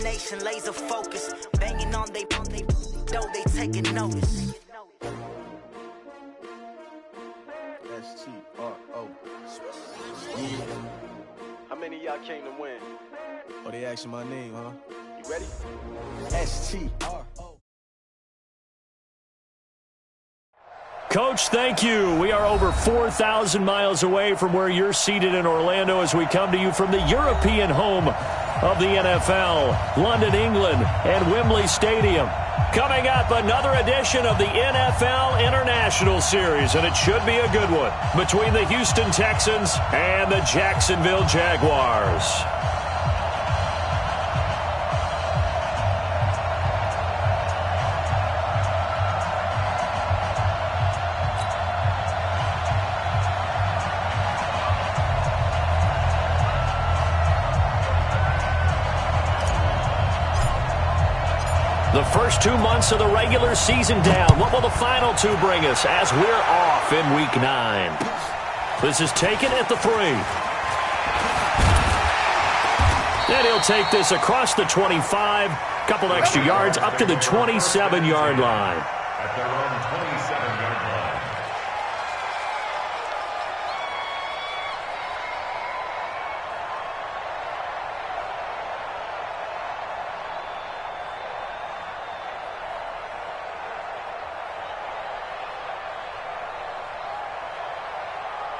determination, laser focus. Banging on they know they taking notice. S-T-R-O. How many of y'all came to win? Oh, they asking my name, huh? You ready? S-T-R-O. Coach, thank you. We are over 4,000 miles away from where you're seated in Orlando as we come to you from the European home of the NFL, London, England, and Wembley Stadium. Coming up, another edition of the NFL International Series, and it should be a good one, between the Houston Texans and the Jacksonville Jaguars. The first 2 months of the regular season down. What will the final two bring us as we're off in Week 9? This is taken at the 3. And he'll take this across the 25. Couple extra yards up to the 27-yard line. At their own 27-yard line.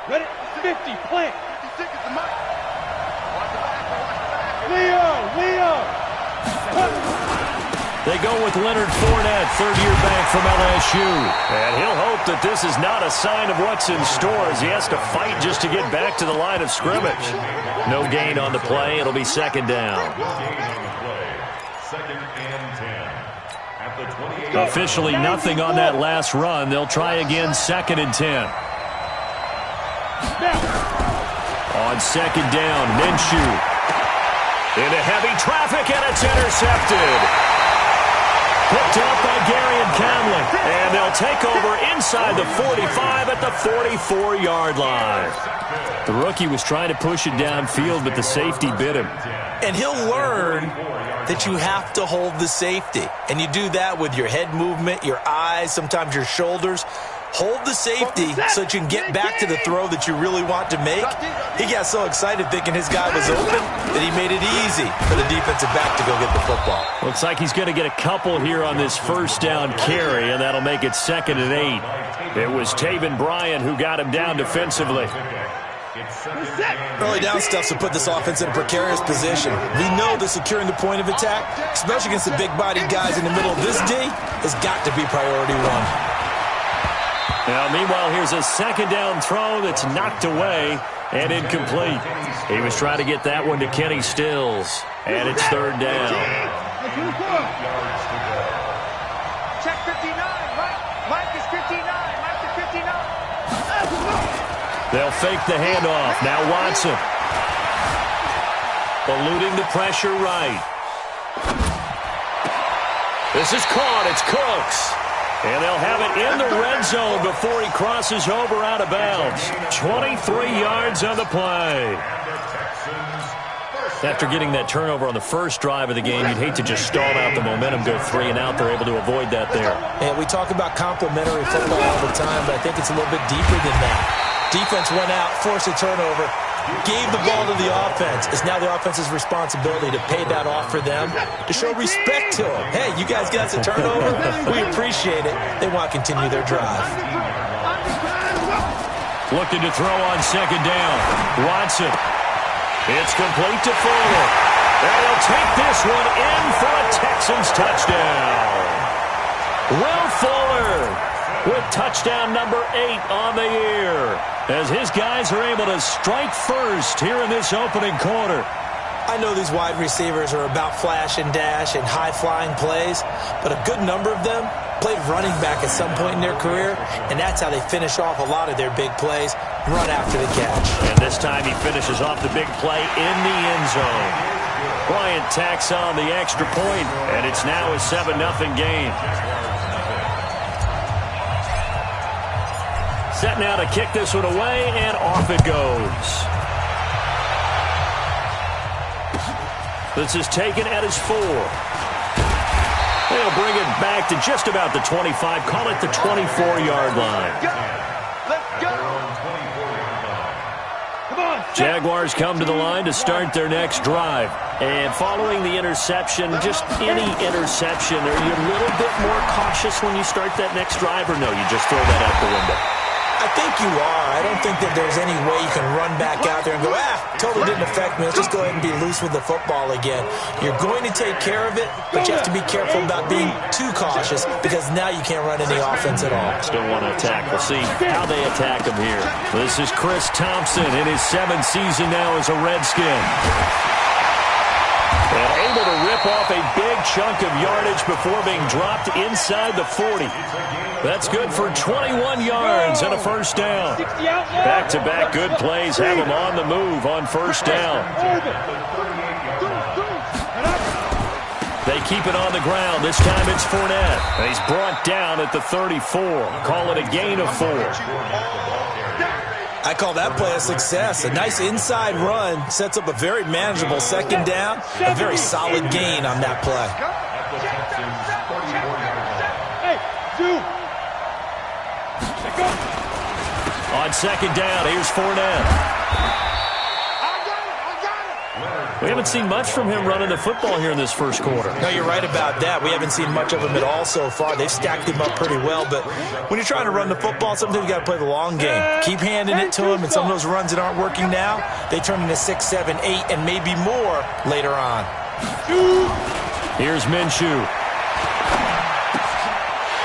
Ready? 50, plant. 56 is the mic. Watch the back. Leo. They go with Leonard Fournette, third-year back from LSU. And he'll hope that this is not a sign of what's in store as he has to fight just to get back to the line of scrimmage. No gain on the play. It'll be second down. Second and 10. At the 28. Officially nothing on that last run. They'll try again, second and 10. On second down, Minshew. Into heavy traffic, and it's intercepted. Picked up by Gary and Conley. And they'll take over inside the 45 at the 44-yard line. The rookie was trying to push it downfield, but the safety bit him. And he'll learn that you have to hold the safety. And you do that with your head movement, your eyes, sometimes your shoulders. Hold the safety so that you can get back to the throw that you really want to make. He got so excited thinking his guy was open that he made it easy for the defensive back to go get the football. Looks like he's going to get a couple here on this first down carry, and that'll make it second and 8. It was Taven Bryan who got him down defensively. Early down stuff to put this offense in a precarious position. We know that securing the point of attack, especially against the big-bodied guys in the middle of this D, has got to be priority one. Now, meanwhile, here's a second down throw that's knocked away and incomplete. He was trying to get that one to Kenny Stills, and it's third down. Check 59, Mike is 59, Mike is 59. They'll fake the handoff. Now Watson. Eluding the pressure right. This is caught. It's Cooks. And they'll have it in the red zone before he crosses over out of bounds. 23 yards on the play. After getting that turnover on the first drive of the game, you'd hate to just stall out the momentum, go 3 and out. They're able to avoid that there. And we talk about complementary football all the time, but I think it's a little bit deeper than that. Defense went out, forced a turnover, gave the ball to the offense. It's now the offense's responsibility to pay that off for them, to show respect to them. Hey, you guys got a turnover? We appreciate it. They want to continue their drive. Looking to throw on second down. Watson. It's complete to Fuller. And he'll take this one in for a Texans touchdown. Will Fuller with touchdown number 8 on the year, as his guys are able to strike first here in this opening quarter. I know these wide receivers are about flash and dash and high-flying plays, but a good number of them played running back at some point in their career, and that's how they finish off a lot of their big plays, run after the catch. And this time he finishes off the big play in the end zone. Bryant tacks on the extra point, and it's now a 7-0 game. Set now to kick this one away, and off it goes. This is taken at his 4. They'll bring it back to just about the 25. Call it the 24-yard line. Let's go. Come on. Jaguars come to the line to start their next drive. And following the interception, just any interception, are you a little bit more cautious when you start that next drive, or no, you just throw that out the window? I think you are. I don't think that there's any way you can run back out there and go, totally didn't affect me. Let's just go ahead and be loose with the football again. You're going to take care of it, but you have to be careful about being too cautious because now you can't run any offense at all. Still want to attack. We'll see how they attack him here. This is Chris Thompson in his 7th season now as a Redskin. And able to rip off a big chunk of yardage before being dropped inside the 40. That's good for 21 yards and a first down. Back-to-back good plays have him on the move on first down. They keep it on the ground. This time it's Fournette. And he's brought down at the 34. Call it a gain of 4. I call that play a success. A nice inside run sets up a very manageable second down. A very solid gain on that play. On second down, here's Fournette. We haven't seen much from him running the football here in this first quarter. No, you're right about that. We haven't seen much of him at all so far. They've stacked him up pretty well, but when you're trying to run the football, sometimes you got to play the long game. Keep handing it to him, and some of those runs that aren't working now, they turn into 6, 7, 8, and maybe more later on. Here's Minshew.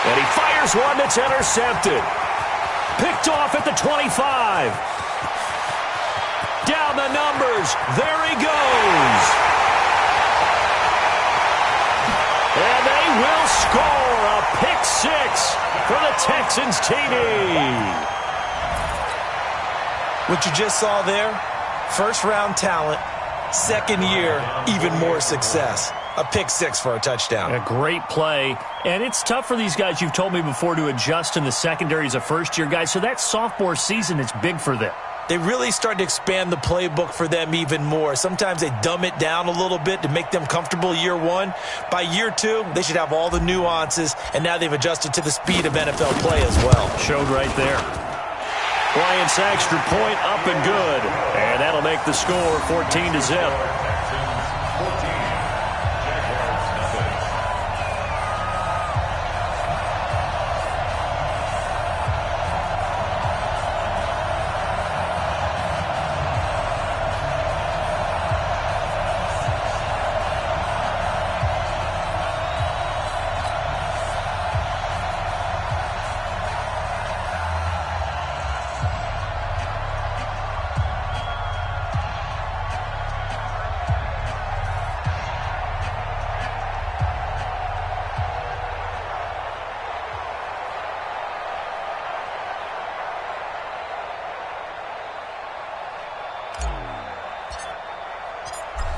And he fires one that's intercepted. Picked off at the 25. Down the numbers. There he goes. And they will score a pick 6 for the Texans TD. What you just saw there, first-round talent, second year, even more success. A pick 6 for a touchdown. A great play. And it's tough for these guys, you've told me before, to adjust in the secondary as a first-year guy. So that sophomore season is big for them. They really start to expand the playbook for them even more. Sometimes they dumb it down a little bit to make them comfortable year 1. By year 2, they should have all the nuances, and now they've adjusted to the speed of NFL play as well. Showed right there. Bryant's extra point up and good. And that'll make the score 14-0.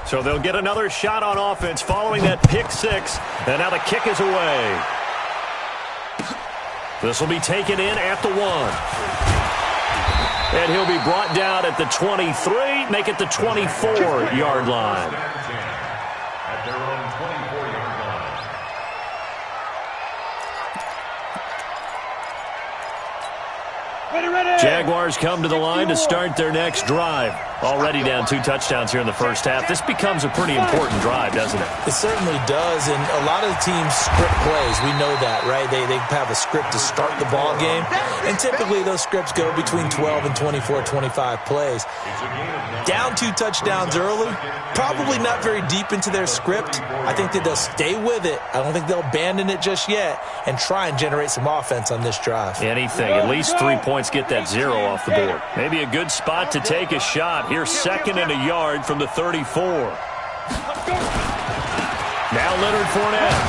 So they'll get another shot on offense following that pick 6. And now the kick is away. This will be taken in at the 1. And he'll be brought down at the 23, make it the 24-yard line. At their own 24-yard line. Jaguars come to the line to start their next drive. Already down 2 touchdowns here in the first half. This becomes a pretty important drive, doesn't it? It certainly does, and a lot of the teams script plays. We know that, right? They have a script to start the ball game, and typically those scripts go between 12 and 24, 25 plays. Down 2 touchdowns early, probably not very deep into their script. I think that they'll stay with it. I don't think they'll abandon it just yet and try and generate some offense on this drive. Anything. At least 3 points, get that 0 off the board. Maybe a good spot to take a shot. Here's 2nd and a yard from the 34. Now Leonard Fournette.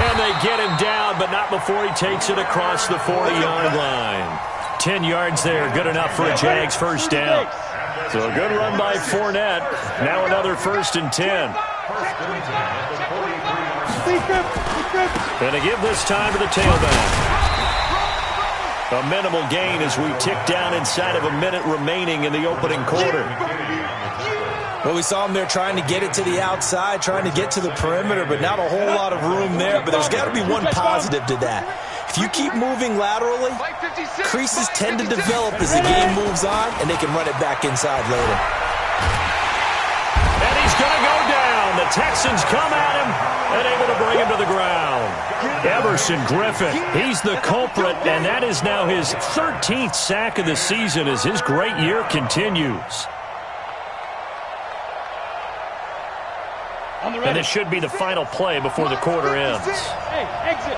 And they get him down, but not before he takes it across the 40-yard line. 10 yards there, good enough for a Jags first down. So a good run by Fournette. Now another 1st and 10. And to give this time to the tailback. A minimal gain as we tick down inside of a minute remaining in the opening quarter. Well, we saw him there trying to get it to the outside, trying to get to the perimeter, but not a whole lot of room there. But there's got to be one positive to that. If you keep moving laterally, creases tend to develop as the game moves on, and they can run it back inside later. And he's going to go down. The Texans come at him and able to bring him to the ground. Everson Griffin, he's the culprit, and that is now his 13th sack of the season as his great year continues. And this should be the final play before the quarter ends. Hey, exit.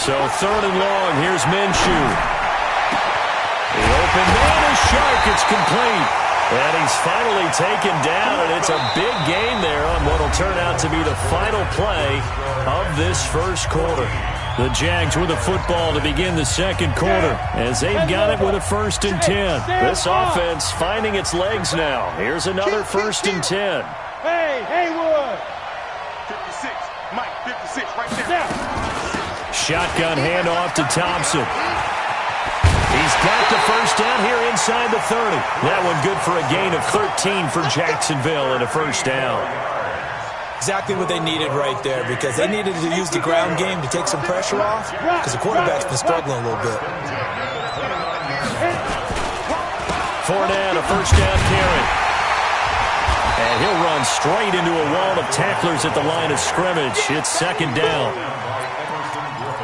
So 3rd and long, here's Minshew. The open man is Shark. It's complete. And he's finally taken down, and it's a big gain there on what will turn out to be the final play of this first quarter. The Jags with the football to begin the second quarter as they've got it with a 1st and 10. This offense finding its legs now. Here's another 1st and 10. Hey, Haywood. 56. Mike, 56, right there. Shotgun handoff to Thompson. He's got the 1st down here inside the 30. That one good for a gain of 13 for Jacksonville and a 1st down. Exactly what they needed right there, because they needed to use the ground game to take some pressure off, because the quarterback's been struggling a little bit. Fournette, a 1st down carry. And he'll run straight into a wall of tacklers at the line of scrimmage. It's 2nd down.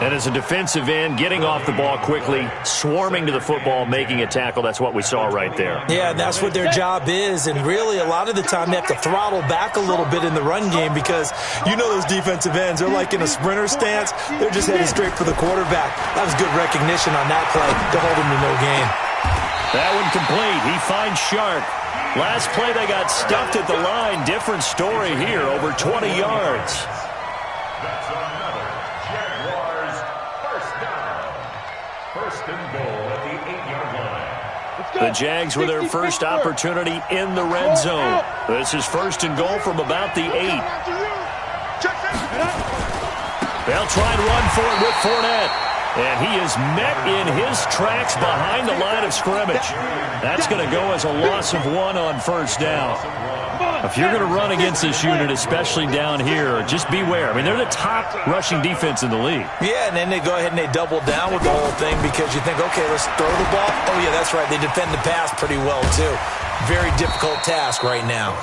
And as a defensive end, getting off the ball quickly, swarming to the football, making a tackle, that's what we saw right there. Yeah, and that's what their job is. And really, a lot of the time, they have to throttle back a little bit in the run game because you know those defensive ends, they're like in a sprinter stance. They're just heading straight for the quarterback. That was good recognition on that play to hold him to no gain. That one complete. He finds Shark. Last play, they got stuffed at the line. Different story here, over 20 yards. That's another Jaguars first down. 1st and goal at the 8-yard line. The Jags with their first opportunity in the red zone. This is 1st and goal from about the 8. They'll try and run for it with Fournette. And he is met in his tracks behind the line of scrimmage. That's going to go as a loss of 1 on 1st down. If you're going to run against this unit, especially down here, just beware. I mean, they're the top rushing defense in the league. Yeah, and then they go ahead and they double down with the whole thing because you think, okay, let's throw the ball. Oh, yeah, that's right. They defend the pass pretty well, too. Very difficult task right now.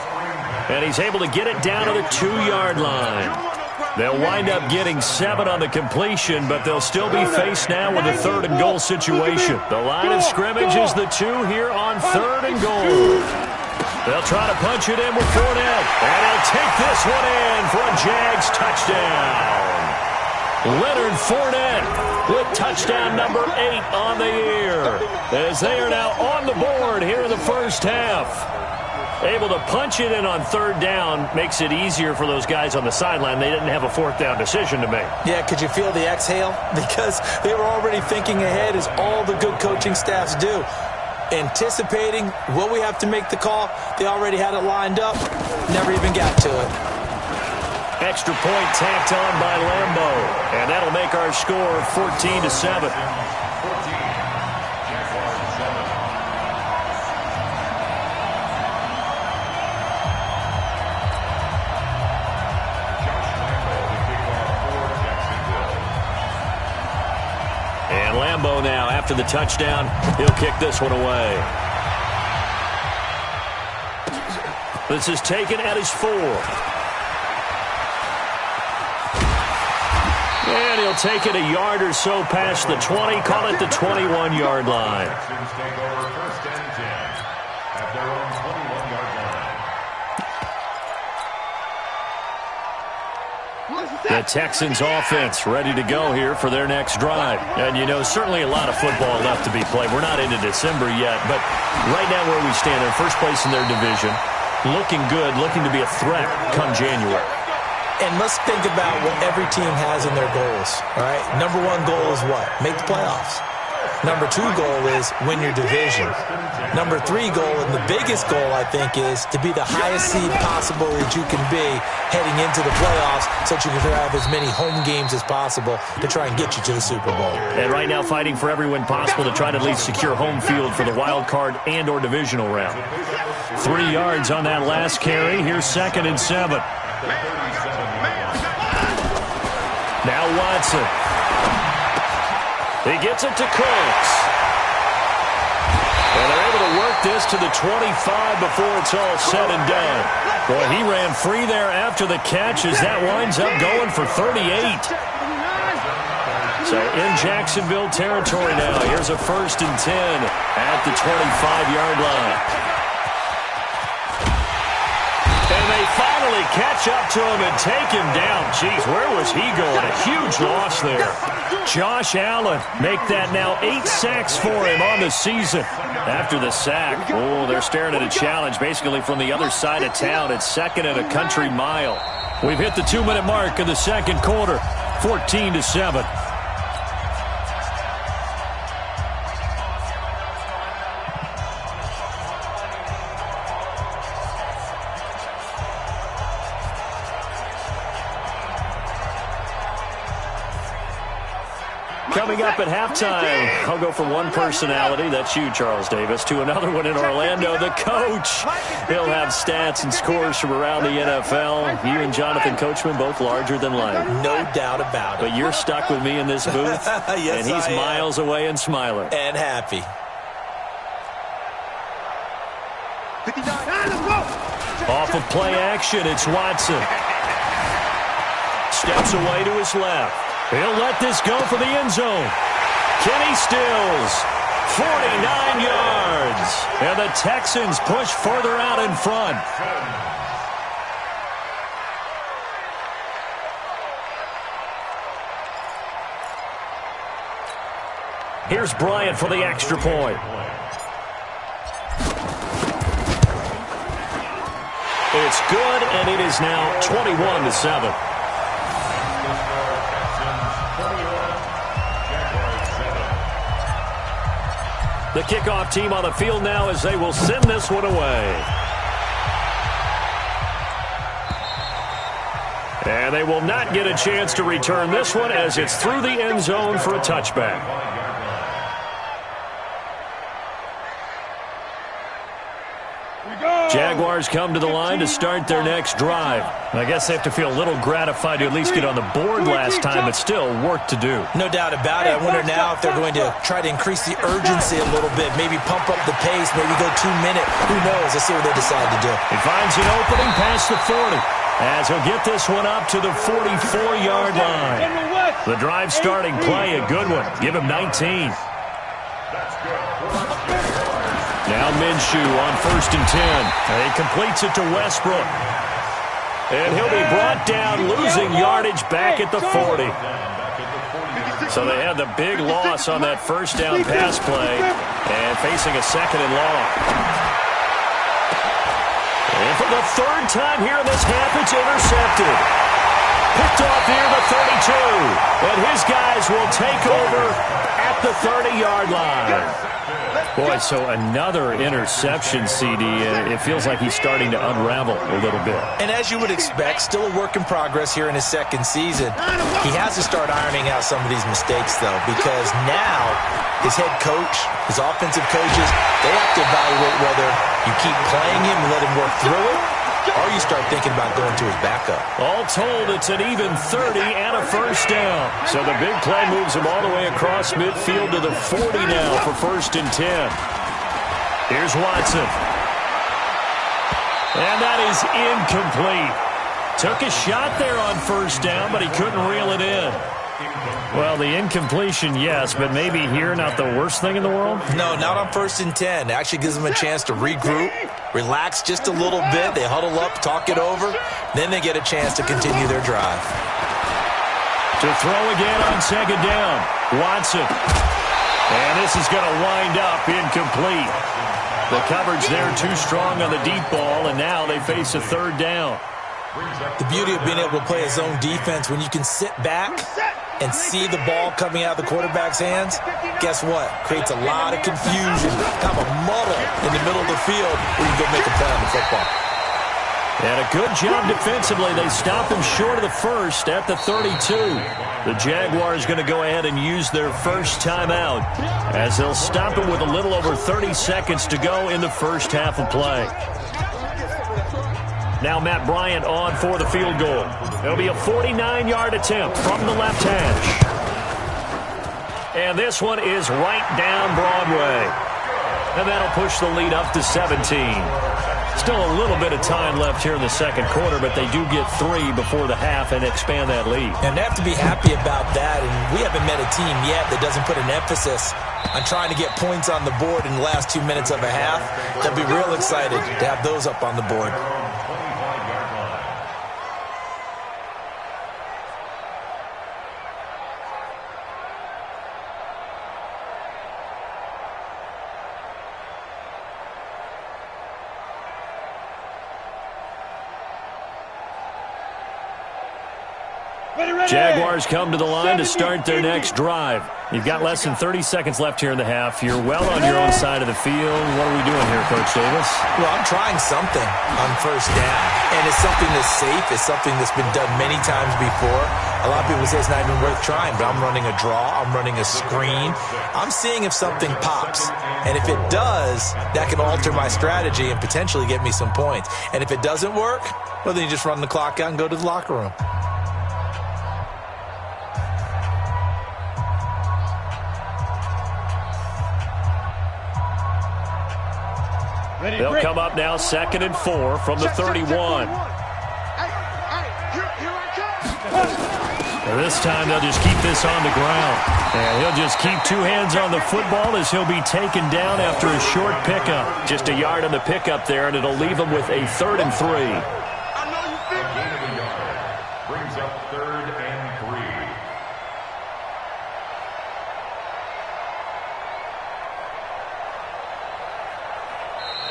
And he's able to get it down to the 2-yard line. They'll wind up getting 7 on the completion, but they'll still be faced now with a 3rd and goal situation. The line of scrimmage is the 2 here on 3rd and goal. They'll try to punch it in with Fournette, and he'll take this one in for a Jags touchdown. Leonard Fournette with touchdown number 8 on the year, as they are now on the board here in the first half. Able to punch it in on 3rd down makes it easier for those guys on the sideline. They didn't have a 4th down decision to make. Yeah, could you feel the exhale? Because they were already thinking ahead, as all the good coaching staffs do. Anticipating, will we have to make the call? They already had it lined up. Never even got to it. Extra point tacked on by Lambo. And that'll make our score 14-7. Lambo now, after the touchdown, he'll kick this one away. This is taken at his 4. And he'll take it a yard or so past the 20, call it the 21-yard line. Texans take over 1st and 10 at their own 21-yard line. The Texans offense ready to go here for their next drive. And, you know, certainly a lot of football left to be played. We're not into December yet, but right now where we stand, they're first place in their division, looking good, looking to be a threat come January. And let's think about what every team has in their goals, all right? Number 1 goal is what? Make the playoffs. Number 2 goal is win your division. Number 3 goal, and the biggest goal, I think, is to be the highest seed possible that you can be heading into the playoffs so that you can have as many home games as possible to try and get you to the Super Bowl. And right now fighting for every win possible to try to at least secure home field for the wild card and or divisional round. 3 yards on that last carry. Here's 2nd and 7. Now Watson. He gets it to Cooks. And they're able to work this to the 25 before it's all said and done. Boy, he ran free there after the catch as that winds up going for 38. So in Jacksonville territory now. Here's a 1st and 10 at the 25-yard line. And they finally catch up to him and take him down. Jeez, where was he going? A huge loss there. Josh Allen make that now 8 sacks for him on the season. After the sack, oh, they're staring at a challenge basically from the other side of town. It's 2nd and a country mile. We've hit the 2-minute mark of the 2nd quarter, 14-7. Coming up at halftime, I'll go from one personality, that's you, Charles Davis, to another one in Orlando, the coach. He'll have stats and scores from around the NFL. You and Jonathan Coachman, both larger than life. No doubt about it. But you're stuck with me in this booth, yes, and he's miles away and smiling. And happy. 59. Off of play action, it's Watson. Steps away to his left. He'll let this go for the end zone. Kenny Stills, 49 yards. And the Texans push further out in front. Here's Bryant for the extra point. It's good, and it is now 21-7. The kickoff team on the field now as they will send this one away. And they will not get a chance to return this one as it's through the end zone for a touchback. Jaguars come to the line to start their next drive. I guess they have to feel a little gratified to at least get on the board last time, but still work to do. No doubt about it. I wonder now if they're going to try to increase the urgency a little bit, maybe pump up the pace, maybe go 2 minute. Who knows? Let's see what they decide to do. He finds an opening past the 40 as he'll get this one up to the 44-yard line. The drive starting play, a good one. Give him 19. Now Minshew on 1st and 10. He completes it to Westbrook. And he'll be brought down, losing yardage back at the 40. So they had the big loss on that first down pass play and facing a 2nd and long. And for the 3rd time here in this half, it's intercepted. Picked off near the 32. And his guys will take over at the 30-yard line. Boy, so another interception, CD. It feels like he's starting to unravel a little bit. And as you would expect, still a work in progress here in his 2nd season. He has to start ironing out some of these mistakes, though, because now his head coach, his offensive coaches, they have to evaluate whether you keep playing him and let him work through it, or you start thinking about going to his backup. All told, it's an even 30 and a 1st down. So the big play moves him all the way across midfield to the 40 now for 1st and 10. Here's Watson. And that is incomplete. Took a shot there on 1st down, but he couldn't reel it in. Well, the incompletion, yes, but maybe here not the worst thing in the world? No, not on 1st and 10. It actually gives them a chance to regroup, relax just a little bit. They huddle up, talk it over. Then they get a chance to continue their drive. To throw again on 2nd down. Watson. And this is going to wind up incomplete. The coverage there too strong on the deep ball, and now they face a 3rd down. The beauty of being able to play a zone defense, when you can sit back and see the ball coming out of the quarterback's hands, guess what? Creates a lot of confusion, kind of a muddle in the middle of the field where you go make a play on the football. And a good job defensively. They stop him short of the first at the 32. The Jaguars going to go ahead and use their first timeout as they'll stop him with a little over 30 seconds to go in the first half of play. Now Matt Bryant on for the field goal. It'll be a 49-yard attempt from the left hash. And this one is right down Broadway. And that'll push the lead up to 17. Still a little bit of time left here in the second quarter, but they do get 3 before the half and expand that lead. And they have to be happy about that. And we haven't met a team yet that doesn't put an emphasis on trying to get points on the board in the last 2 minutes of a half. They'll be real excited to have those up on the board. Jaguars come to the line to start their next drive. You've got less than 30 seconds left here in the half. You're well on your own side of the field. What are we doing here, Coach Davis? Well, I'm trying something on first down, and it's something that's safe. It's something that's been done many times before. A lot of people say it's not even worth trying, but I'm running a draw. I'm running a screen. I'm seeing if something pops, and if it does, that can alter my strategy and potentially get me some points. And if it doesn't work, well, then you just run the clock out and go to the locker room. They'll come up now 2nd and 4 from the 31. This time they'll just keep this on the ground. And he'll just keep 2 hands on the football as he'll be taken down after a short pickup. Just a yard on the pickup there, and it'll leave him with a 3rd and 3. A gain of a yard brings up 3rd and 3.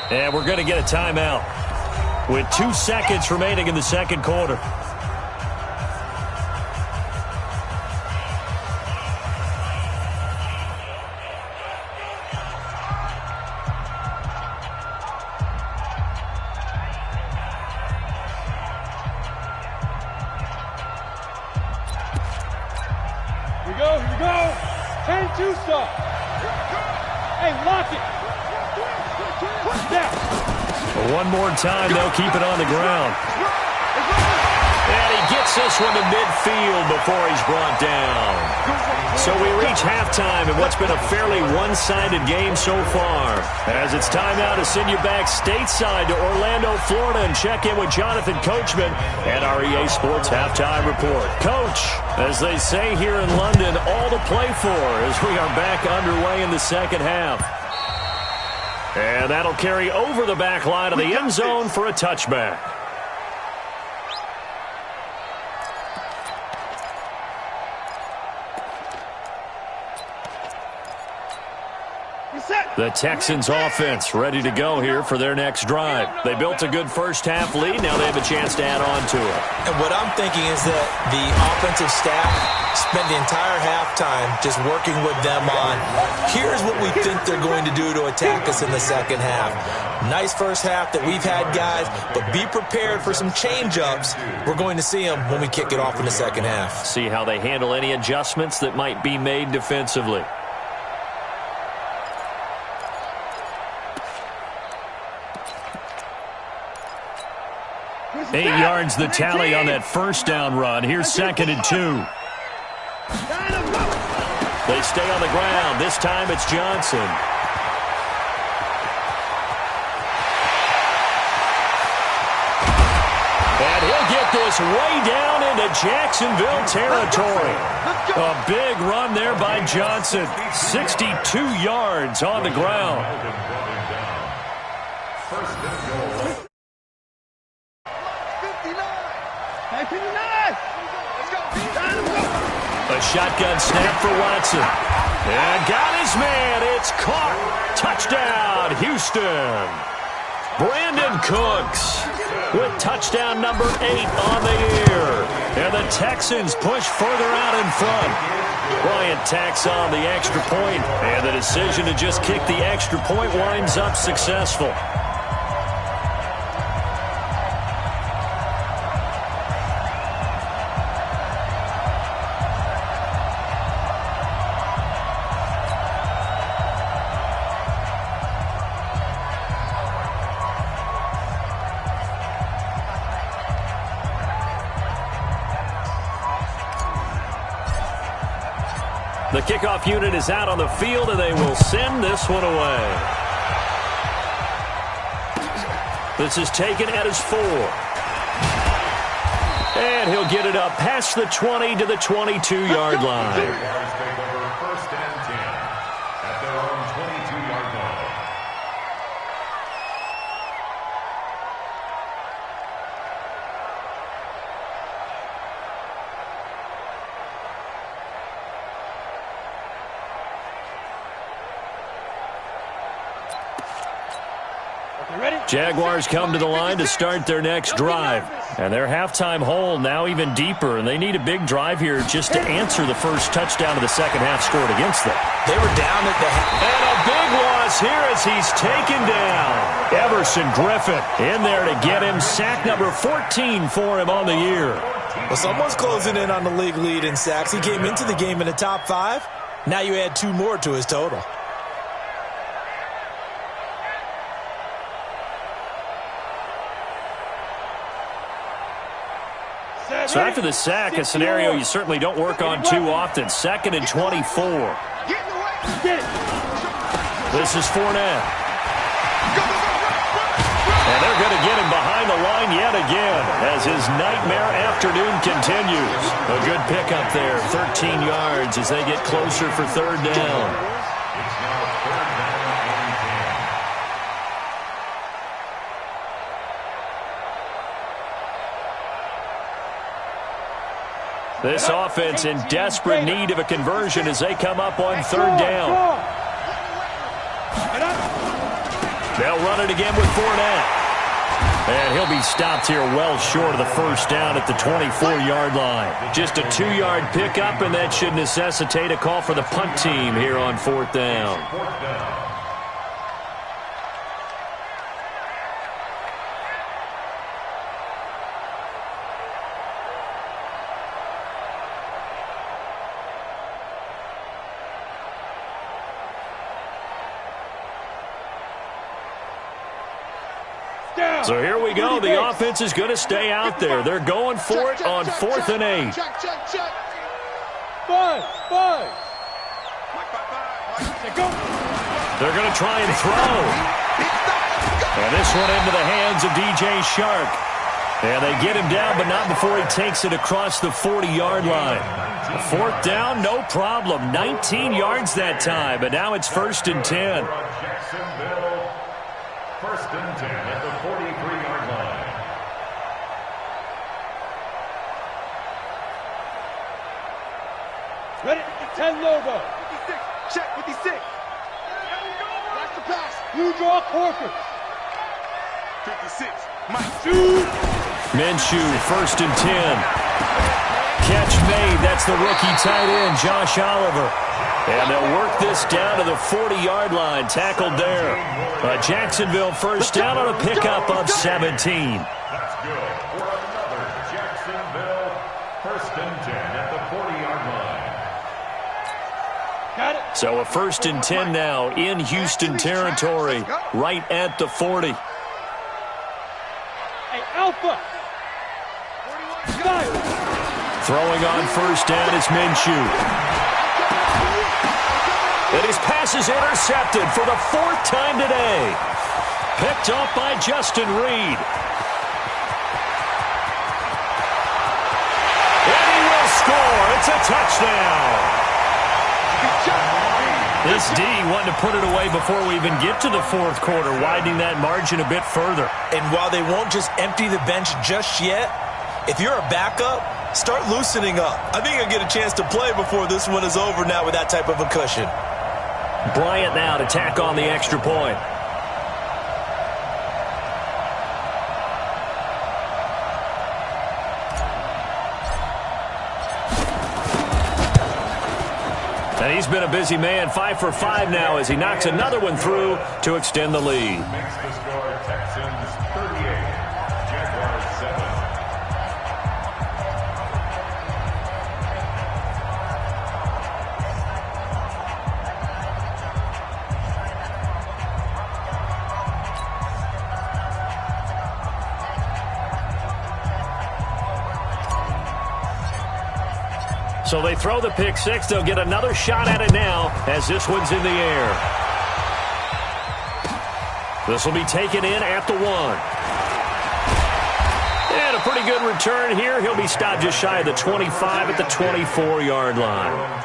And we're going to get a timeout with 2 seconds remaining in the second quarter. Here we go. 10-2 stop. Hey, lock it. One more time, they'll keep it on the ground. And he gets this one to midfield before he's brought down. So we reach halftime in what's been a fairly one-sided game so far. As it's time now to send you back stateside to Orlando, Florida, and check in with Jonathan Coachman and our EA Sports Halftime Report. Coach, as they say here in London, all to play for as we are back underway in the second half. And that'll carry over the back line of the end zone for a touchback. The Texans offense ready to go here for their next drive. They built a good first half lead. Now they have a chance to add on to it. And what I'm thinking is that the offensive staff spent the entire halftime just working with them on, here's what we think they're going to do to attack us in the second half. Nice first half that we've had, guys, but be prepared for some change-ups. We're going to see them when we kick it off in the second half. See how they handle any adjustments that might be made defensively. 8 yards the tally on that first down run. Here's 2nd and 2. They stay on the ground. This time it's Johnson. And he'll get this way down into Jacksonville territory. A big run there by Johnson. 62 yards on the ground. A shotgun snap for Watson. And got his man. It's caught. Touchdown, Houston. Brandon Cooks with touchdown number 8 on the year. And the Texans push further out in front. Bryant tacks on the extra point, and the decision to just kick the extra point winds up successful. The kickoff unit is out on the field, and they will send this one away. This is taken at his 4. And he'll get it up past the 20 to the 22-yard line. Jaguars take over 1st and 10 at their own 22-yard line. Jaguars come to the line to start their next drive. And their halftime hole now even deeper, and they need a big drive here just to answer the first touchdown of the second half scored against them. They were down at the half. And a big loss here as he's taken down. Everson Griffin in there to get him. Sack number 14 for him on the year. Well, someone's closing in on the league lead in sacks. He came into the game in the top 5. Now you add 2 more to his total. So after the sack, a scenario you certainly don't work on too often. 2nd and 24. This is Fournette. And they're going to get him behind the line yet again as his nightmare afternoon continues. A good pickup there, 13 yards as they get closer for 3rd down. It's now 3rd down and 10. This offense in desperate need of a conversion as they come up on 3rd down. They'll run it again with Fournette. And he'll be stopped here well short of the first down at the 24-yard line. Just a 2-yard pickup, and that should necessitate a call for the punt team here on 4th down. So here we go. The offense is going to stay out there. They're going for it on 4th and 8. They're going to try and throw. And this one into the hands of DJ Shark. And they get him down, but not before he takes it across the 40-yard line. 4th down, no problem. 19 yards that time, but now it's 1st and 10. Jacksonville, 1st and 10 at the 43-yard line. Ready? 10 logo. 56. Check 56. Watch the pass. You draw Corker. 56. Mike. Shoot. Minshew, 1st and 10. Catch made. That's the rookie tight end, Josh Oliver. And they'll work this down to the 40-yard line. Tackled there. A Jacksonville first down on a pickup of 17. That's good for another Jacksonville 1st and 10 at the 40-yard line. Got it. So a 1st and 10 now in Houston territory, right at the 40. Hey, Alpha. Throwing on 1st down is Minshew. And his pass is intercepted for the 4th time today. Picked off by Justin Reed. And he will score. It's a touchdown. This D wanting to put it away before we even get to the 4th quarter, widening that margin a bit further. And while they won't just empty the bench just yet, if you're a backup, start loosening up. I think you'll get a chance to play before this one is over now with that type of a cushion. Bryant now to tack on the extra point. And he's been a busy man, 5 for 5 now as he knocks another one through to extend the lead. Makes the score Texans 38, Jaguars 7. So they throw the pick six. They'll get another shot at it now as this one's in the air. This will be taken in at the 1. And a pretty good return here. He'll be stopped just shy of the 25 at the 24-yard line.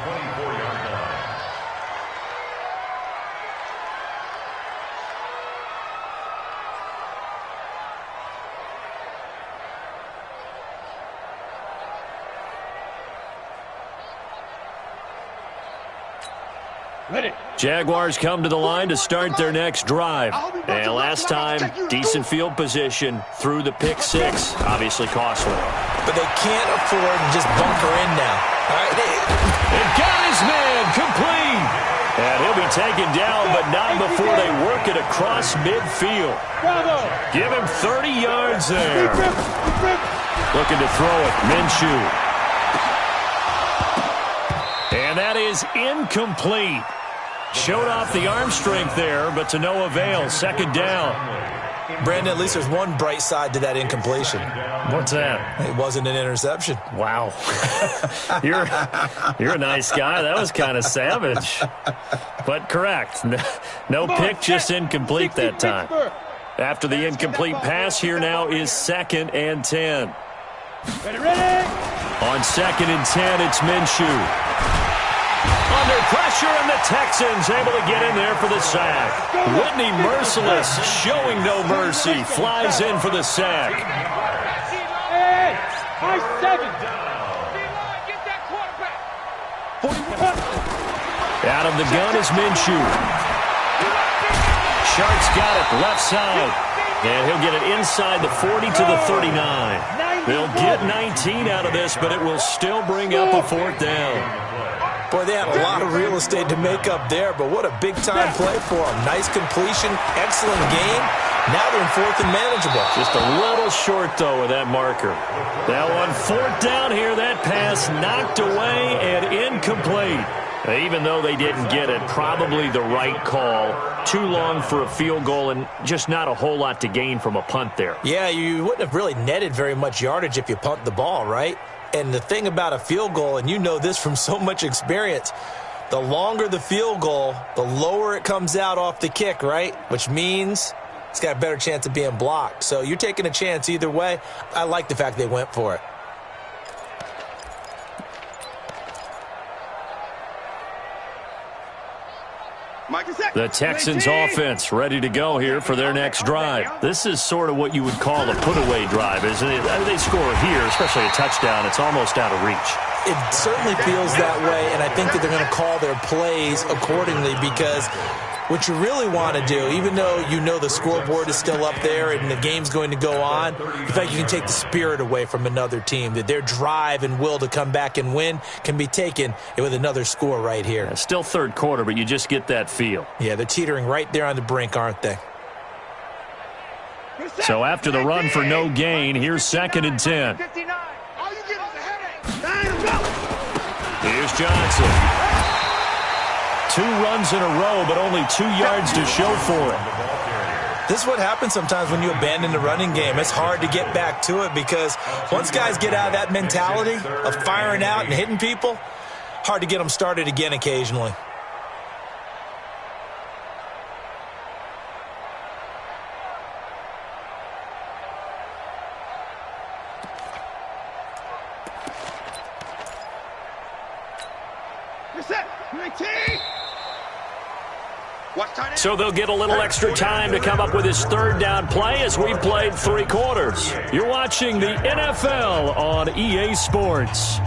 Jaguars come to the line to start their next drive. And last time, decent field position through the pick six. Obviously costly. But they can't afford to just bunker in now. All right, and got his man complete. And he'll be taken down, but not before they work it across midfield. Give him 30 yards there. Looking to throw it, Minshew. And that is incomplete. Showed off the arm strength there, but to no avail. Second down. Brandon, at least there's one bright side to that incompletion. What's that? It wasn't an interception. Wow. You're a nice guy. That was kind of savage. But correct. No pick, just incomplete that time. After the incomplete pass, here now is 2nd and 10. Ready? On 2nd and 10, it's Minshew. Under pressure, and the Texans able to get in there for the sack. Whitney Merciless, showing no mercy, flies in for the sack. Hey, high 7. Get that quarterback. Out of the gun is Minshew. Shark's got it left side. And he'll get it inside the 40 to the 39. They'll get 19 out of this, but it will still bring up a 4th down. Boy, they had a lot of real estate to make up there, but what a big-time play for them. Nice completion, excellent game. Now they're in 4th and manageable. Just a little short, though, with that marker. That one 4th down here, that pass knocked away and incomplete. Even though they didn't get it, probably the right call. Too long for a field goal and just not a whole lot to gain from a punt there. Yeah, you wouldn't have really netted very much yardage if you punt the ball, right? And the thing about a field goal, and you know this from so much experience, the longer the field goal, the lower it comes out off the kick, right? Which means it's got a better chance of being blocked. So you're taking a chance either way. I like the fact they went for it. The Texans offense ready to go here for their next drive. This is sort of what you would call a put-away drive, isn't it? They score here, especially a touchdown. It's almost out of reach. It certainly feels that way, and I think that they're going to call their plays accordingly because what you really want to do, even though you know the scoreboard is still up there and the game's going to go on, the fact you can take the spirit away from another team, that their drive and will to come back and win can be taken with another score right here. Yeah, still 3rd quarter, but you just get that feel. Yeah, they're teetering right there on the brink, aren't they? So after the run for no gain, here's 2nd and 10. Here's Johnson. 2 runs in a row, but only 2 yards to show for it. This is what happens sometimes when you abandon the running game. It's hard to get back to it because once guys get out of that mentality of firing out and hitting people, hard to get them started again occasionally. So they'll get a little extra time to come up with his 3rd down play as we've played 3 quarters. You're watching the NFL on EA Sports.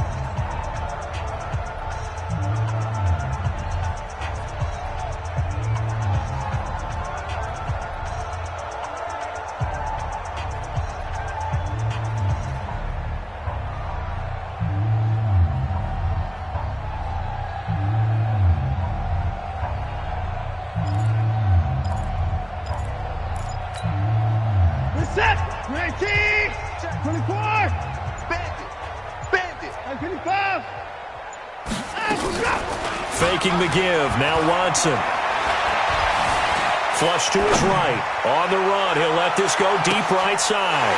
Faking the give. Now Watson. Flush to his right. On the run. He'll let this go deep right side.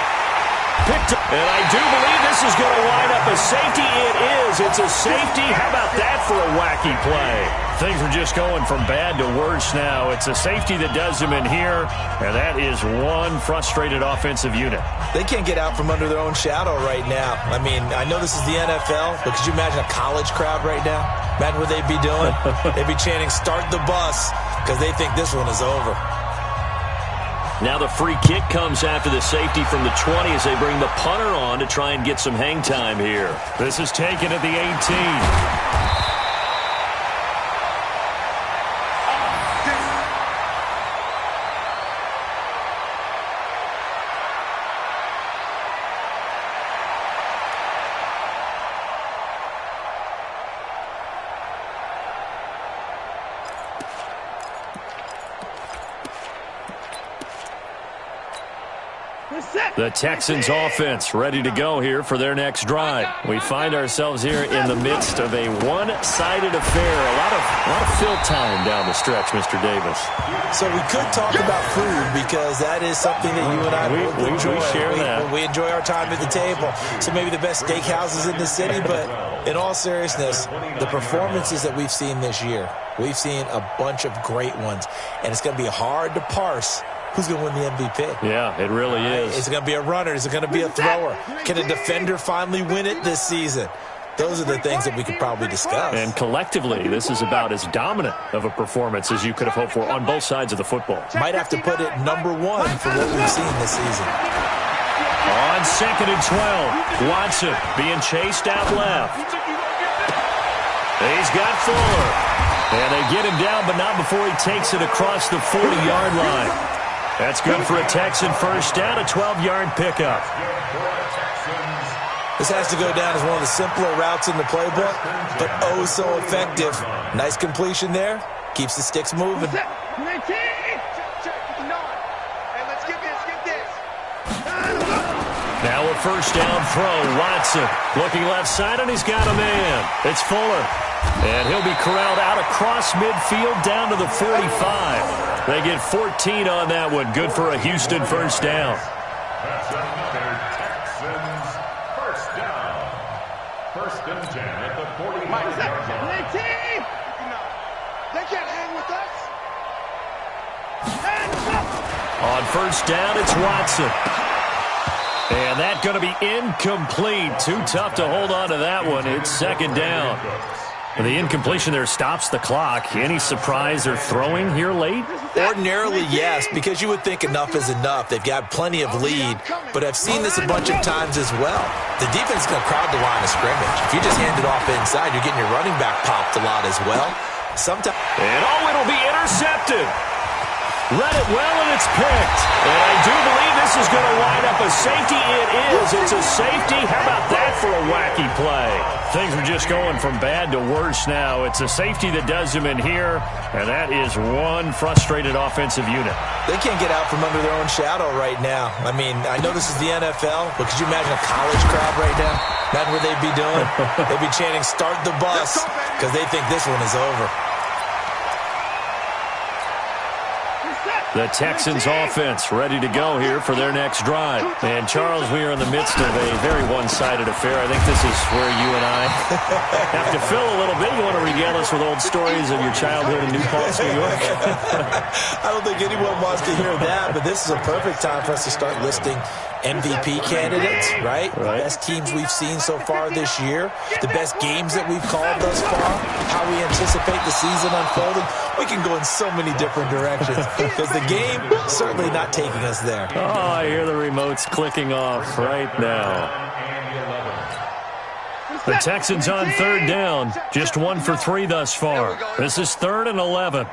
Picked up. And I do believe this is going to wind up a safety. It is. It's a safety. How about that for a wacky play? Things are just going from bad to worse now. It's a safety that does him in here, and that is one frustrated offensive unit. They can't get out from under their own shadow right now. I mean, I know this is the NFL, but could you imagine a college crowd right now? Imagine what they'd be doing. They'd be chanting, "Start the bus," because they think this one is over. Now the free kick comes after the safety from the 20 as they bring the punter on to try and get some hang time here. This is taken at the 18. The Texans offense ready to go here for their next drive. We find ourselves here in the midst of a one-sided affair. A lot of fill time down the stretch, Mr. Davis. So we could talk about food because that is something that you and I both enjoy. We share that. We enjoy our time at the table. So maybe the best steakhouses in the city, but in all seriousness, the performances that we've seen this year, we've seen a bunch of great ones, and it's going to be hard to parse who's going to win the MVP. Yeah, it really is. Is it going to be a runner? Is it going to be a thrower? Can a defender finally win it this season? Those are the things that we could probably discuss. And collectively, this is about as dominant of a performance as you could have hoped for on both sides of the football. Might have to put it #1 for what we've seen this season. On 2nd and 12, Watson being chased out left. He's got Fuller. And they get him down, but not before he takes it across the 40-yard line. That's good for a Texan first down, a 12-yard pickup. This has to go down as one of the simpler routes in the playbook, but oh so effective. Nice completion there. Keeps the sticks moving. Now a first down throw. Watson looking left side, and he's got a man. It's Fuller. And he'll be corralled out across midfield down to the 45. They get 14 on that one. Good for a Houston first down. That's another Texans first down. 1st and 10 at the 45-yard line. They can't hang with us. On first down, it's Watson. And that's going to be incomplete. Too tough to hold on to that one. It's 2nd down. And the incompletion there stops the clock. Any surprise they're throwing here late? Ordinarily, yes, because you would think enough is enough. They've got plenty of lead, but I've seen this a bunch of times as well. The defense is going to crowd the line of scrimmage. If you just hand it off inside, you're getting your running back popped a lot as well. Sometimes. And it'll be intercepted. Read it well, and it's picked. And I do believe this is going to wind up a safety. It is. It's a safety. How about that for a wacky play? Things are just going from bad to worse now. It's a safety that does him in here, and that is one frustrated offensive unit. They can't get out from under their own shadow right now. I mean, I know this is the NFL, but could you imagine a college crowd right now? Imagine what they'd be doing. They'd be chanting, "Start the bus," because they think this one is over. The Texans offense ready to go here for their next drive. And, Charles, we are in the midst of a very one-sided affair. I think this is where you and I have to fill a little bit. You want to regale us with old stories of your childhood in New Paltz, New York? I don't think anyone wants to hear that, but this is a perfect time for us to start listing MVP candidates, right? The best teams we've seen so far this year, the best games that we've called thus far, how we anticipate the season unfolding. We can go in so many different directions because the game certainly not taking us there. Oh, I hear the remotes clicking off right now. The Texans on 3rd down, just 1 for 3 thus far. This is 3rd and 11.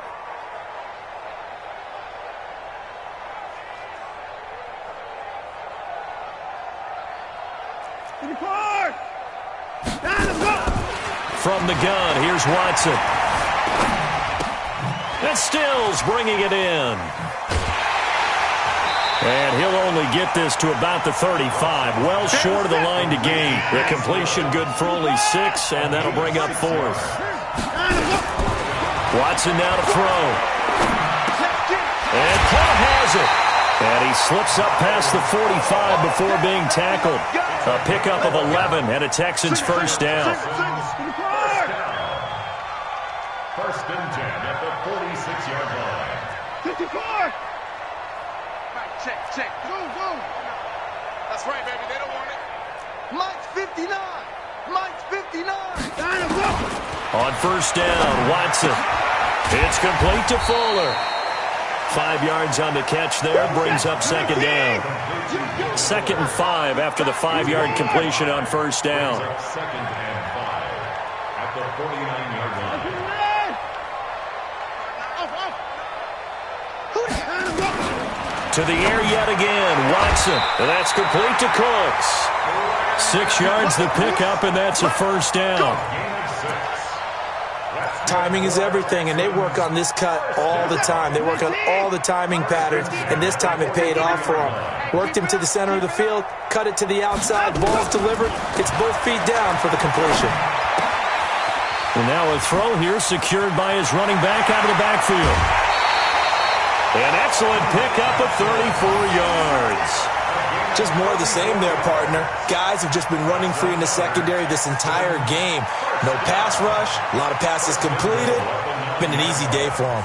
From the gun, here's Watson. And Stills bringing it in. And he'll only get this to about the 35, well short of the line to gain. The completion good for only 6, and that'll bring up 4th. Watson now to throw. And Paul has it. And he slips up past the 45 before being tackled. A pickup of 11 and a Texans first down. First and 10 at the 46-yard line. 54! Check. Move. That's right, baby. They don't want it. Mike's 59. Mike's 59. On first down, Watson. It's complete to Fuller. 5 yards on the catch there, brings up second down. 2nd and 5 after the 5-yard completion on first down. 2nd and 5 at the 49-yard line. To the air yet again, Watson. And that's complete to Cooks. 6 yards the pickup, and that's a first down. Timing is everything, and they work on this cut all the time. They work on all the timing patterns, and this time it paid off for them. Worked him to the center of the field, cut it to the outside, ball's delivered. It's both feet down for the completion. And now a throw here secured by his running back out of the backfield. An excellent pickup of 34 yards. Just more of the same there, partner. Guys have just been running free in the secondary this entire game. No pass rush, a lot of passes completed. Been an easy day for them.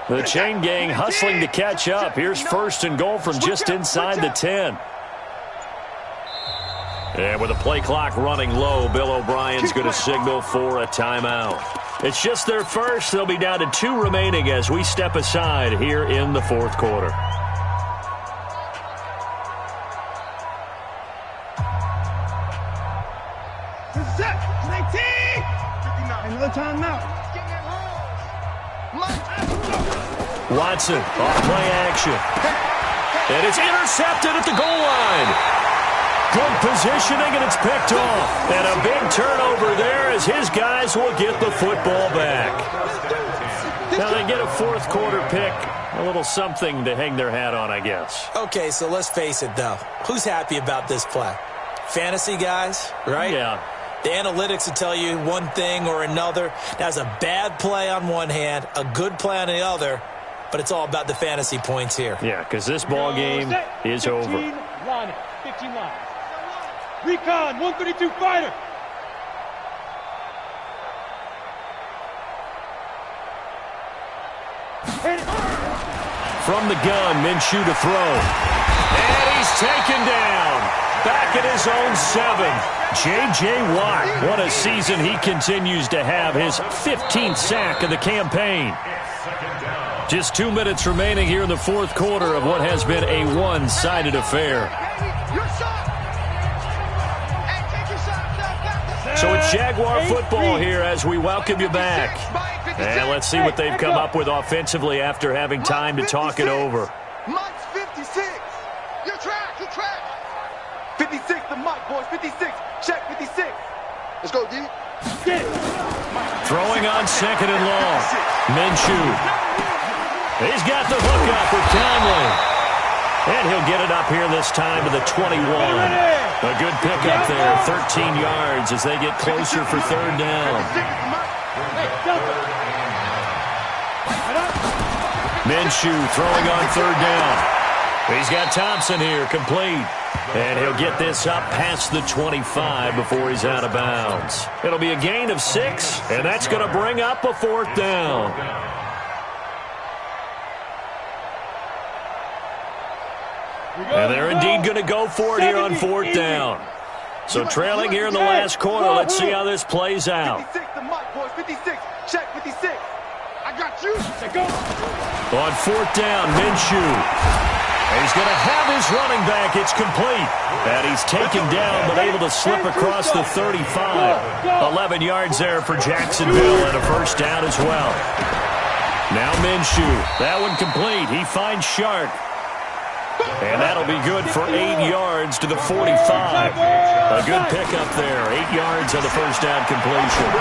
The chain gang hustling to catch up. Here's first and goal from just inside the 10. And with the play clock running low, Bill O'Brien's going to signal for a timeout. It's just their first. They'll be down to 2 remaining as we step aside here in the 4th quarter. Another timeout. Watson off play action. And it's intercepted at the goal line. Good positioning, and it's picked off. And a big turnover there as his guys will get the football back. Now they get a 4th quarter pick. A little something to hang their hat on, I guess. Okay, so let's face it, though. Who's happy about this play? Fantasy guys, right? Yeah. The analytics will tell you one thing or another. That's a bad play on one hand, a good play on the other, but it's all about the fantasy points here. Yeah, because this ball game is over. 15 line. Recon, 132 fighter. From the gun, Minshew to throw. And he's taken down. Back at his own 7. J.J. Watt, what a season he continues to have. His 15th sack of the campaign. Just 2 minutes remaining here in the 4th quarter of what has been a one-sided affair. So it's Jaguar football here as we welcome you back. And let's see what they've come up with offensively after having time to talk it over. Mike's 56. You're trash. 56 to Mike, boys. 56. Check 56. Let's go, D. Throwing on 2nd and long. Minshew. He's got the hook up with Conley. And he'll get it up here this time to the 21. A good pickup there, 13 yards as they get closer for 3rd down. Minshew throwing on 3rd down. He's got Thompson here, complete. And he'll get this up past the 25 before he's out of bounds. It'll be a gain of 6, and that's going to bring up a 4th down. And they're indeed going to go for it here on 4th down. So trailing here in the last quarter, let's see how this plays out. 56 to Mike, boys. 56. Check 56. I got you. Go. On 4th down, Minshew. He's going to have his running back. It's complete. And he's taken down but able to slip across the 35. 11 yards there for Jacksonville and a first down as well. Now Minshew. That one complete. He finds Shark. And that'll be good for 8 yards to the 45. A good pickup there. 8 yards on the first down completion.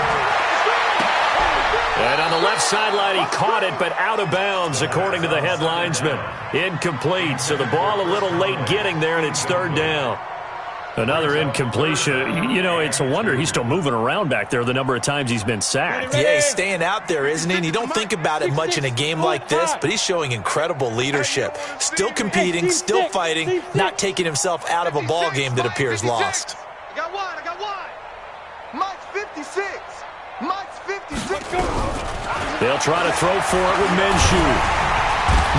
And on the left sideline, he caught it, but out of bounds, according to the head linesman. Incomplete, so the ball a little late getting there, and it's third down. Another incompletion. You know, it's a wonder he's still moving around back there the number of times he's been sacked. Yeah, he's staying out there, isn't he? And you don't think about it much in a game like this, but he's showing incredible leadership. Still competing, still fighting, not taking himself out of a ball game that appears lost. I got one. Mike's 56. Mike's 56. They'll try to throw for it with Minshew.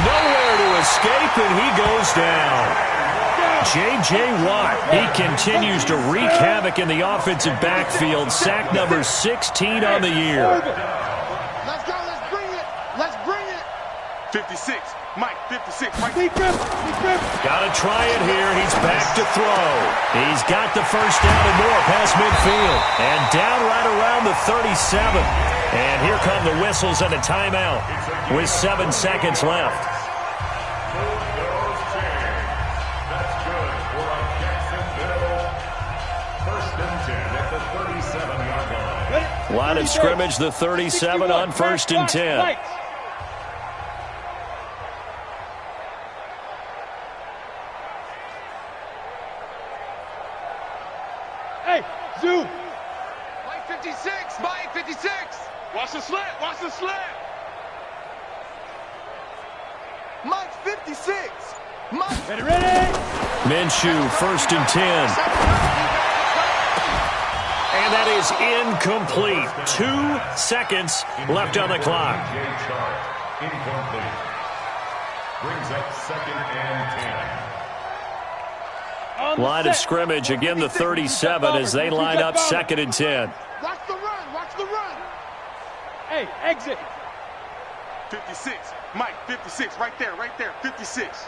Nowhere to escape, and he goes down. J.J. Watt, he continues to wreak havoc in the offensive backfield. Sack number 16 on the year. Let's go. Let's bring it. 56. Mike, 56. Right. Got to try it here. He's back to throw. He's got the first down and more past midfield. And down right around the 37. And here come the whistles and a timeout with 7 seconds left. Line of scrimmage, the 37 on 1st and 10. Hey, zoom. Mike 56. Mike 56. Watch the slant. Mike 56. Mike. Ready. Minshew, 1st and 10. And that is incomplete. 2 seconds left on the clock. Incomplete. Brings up 2nd and 10. Line of scrimmage, again the 37 as they line up 2nd and 10. Watch the run. Hey, exit. 56. Mike, 56. Right there. 56.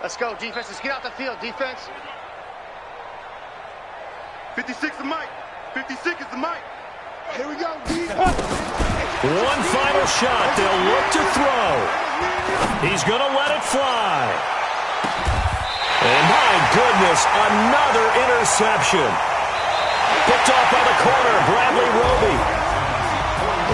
Let's go, defense. Let's get out the field, defense. 56 is Mike. 56 is the Mike. Here we go, D. One final shot. They'll look to throw. He's going to let it fly. And my goodness, another interception. Picked off by the corner, Bradley Roby.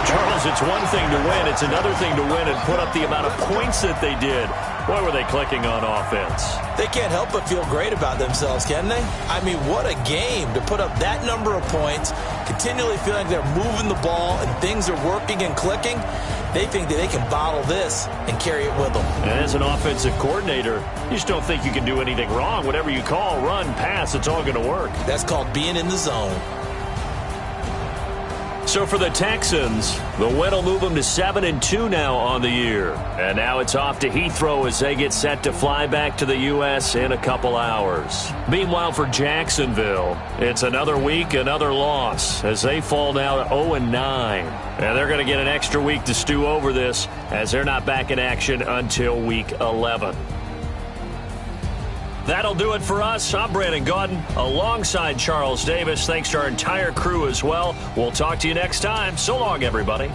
Charles, it's one thing to win. It's another thing to win and put up the amount of points that they did. Boy, were they clicking on offense. They can't help but feel great about themselves, can they? I mean, what a game to put up that number of points, continually feeling like they're moving the ball and things are working and clicking. They think that they can bottle this and carry it with them. And as an offensive coordinator, you just don't think you can do anything wrong. Whatever you call, run, pass, it's all going to work. That's called being in the zone. So for the Texans, the win will move them to 7-2 now on the year. And now it's off to Heathrow as they get set to fly back to the U.S. in a couple hours. Meanwhile, for Jacksonville, it's another week, another loss as they fall now to 0-9. And they're going to get an extra week to stew over this as they're not back in action until week 11. That'll do it for us. I'm Brandon Gaudin alongside Charles Davis. Thanks to our entire crew as well. We'll talk to you next time. So long, everybody.